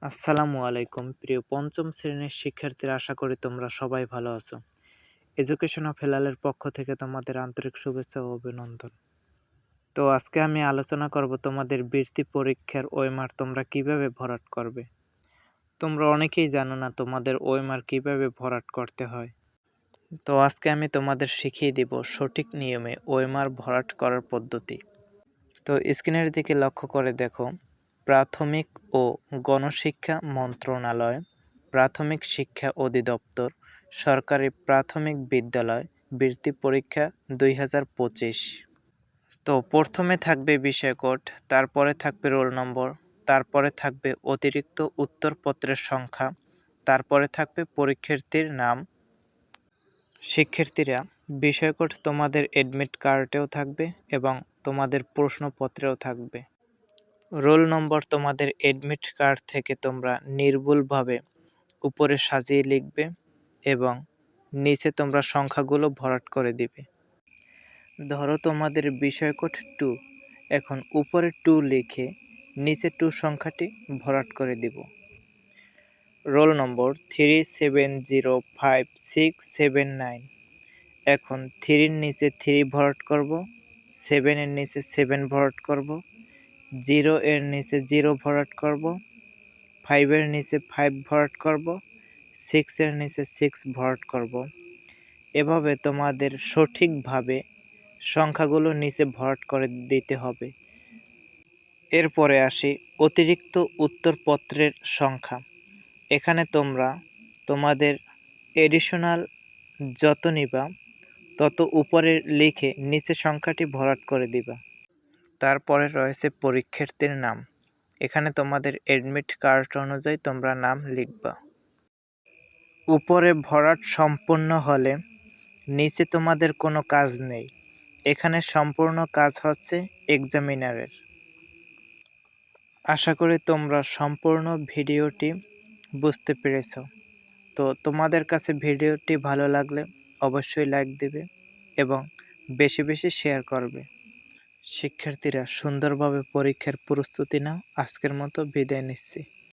আসসালামু আলাইকুম প্রিয় পঞ্চম শ্রেণীর শিক্ষার্থীরা, আশা করি তোমরা সবাই ভালো আছো। এডুকেশন অফ হেলালের পক্ষ থেকে তোমাদের আন্তরিক শুভেচ্ছা ও অভিনন্দন। তো আজকে আমি আলোচনা করব তোমাদের বৃত্তি পরীক্ষার ওএমআর তোমরা কিভাবে ভরাট করবে। তোমরা অনেকেই জানো না তোমাদের ওএমআর কিভাবে ভরাট করতে হয়। তো আজকে আমি তোমাদের শিখিয়ে দিব সঠিক নিয়মে ওএমআর ভরাট করার পদ্ধতি। তো স্ক্রিনের দিকে লক্ষ্য করে দেখো, প্রাথমিক ও গণশিক্ষা মন্ত্রণালয়, প্রাথমিক শিক্ষা অধিদপ্তর, সরকারি প্রাথমিক বিদ্যালয় বৃত্তি পরীক্ষা 2025। তো প্রথমে থাকবে বিষয়কোড, তারপরে থাকবে রোল নম্বর, তারপরে থাকবে অতিরিক্ত উত্তরপত্রের সংখ্যা, তারপরে থাকবে পরীক্ষার্থীর নাম। শিক্ষার্থীরা, বিষয়কোড তোমাদের অ্যাডমিট কার্ডেও থাকবে এবং তোমাদের প্রশ্নপত্রেও থাকবে। রোল নম্বর তোমাদের অ্যাডমিট কার্ড থেকে তোমরা নির্ভুলভাবে উপরে সাজিয়ে লিখবে এবং নিচে তোমরা সংখ্যাগুলো ভরাট করে দিবে। ধরো তোমাদের বিষয়কোড 2, এখন উপরে 2 লিখে নিচে 2 সংখ্যাটি ভরাট করে দিব। রোল নম্বর 370569, এখন 3 এর নিচে 3 ভরাট করব, 7 এর নিচে 7 ভরাট করব, 0 এর নিচে 0 ভরাট করব, 5 এর নিচে 5 ভরাট করব, 6 এর নিচে 6 ভরাট করব। এভাবে তোমাদের সঠিকভাবে সংখ্যাগুলো নিচে ভরাট করে দিতে হবে। এরপরে আসি অতিরিক্ত উত্তরপত্রের সংখ্যা। এখানে তোমরা তোমাদের এডিশনাল যত নিবা তত উপরে লিখে নিচে সংখ্যাটি ভরাট করে দিবা। তারপরে রয়েছে পরীক্ষার্থীর নাম। এখানে তোমাদের অ্যাডমিট কার্ড অনুযায়ী তোমরা নাম লিখবা। উপরে ভরাট সম্পূর্ণ হলে নিচে তোমাদের কোনো কাজ নেই। এখানে সম্পূর্ণ কাজ হচ্ছে এক্সামিনারের। আশা করি তোমরা সম্পূর্ণ ভিডিওটি বুঝতে পেরেছো। তো তোমাদের কাছে ভিডিওটি ভালো লাগলে অবশ্যই লাইক দেবে এবং বেশি বেশি শেয়ার করবে। শিক্ষার্থীরা, সুন্দরভাবে পরীক্ষার প্রস্তুতি নাও। আজকের মতো বিদায় নিচ্ছি।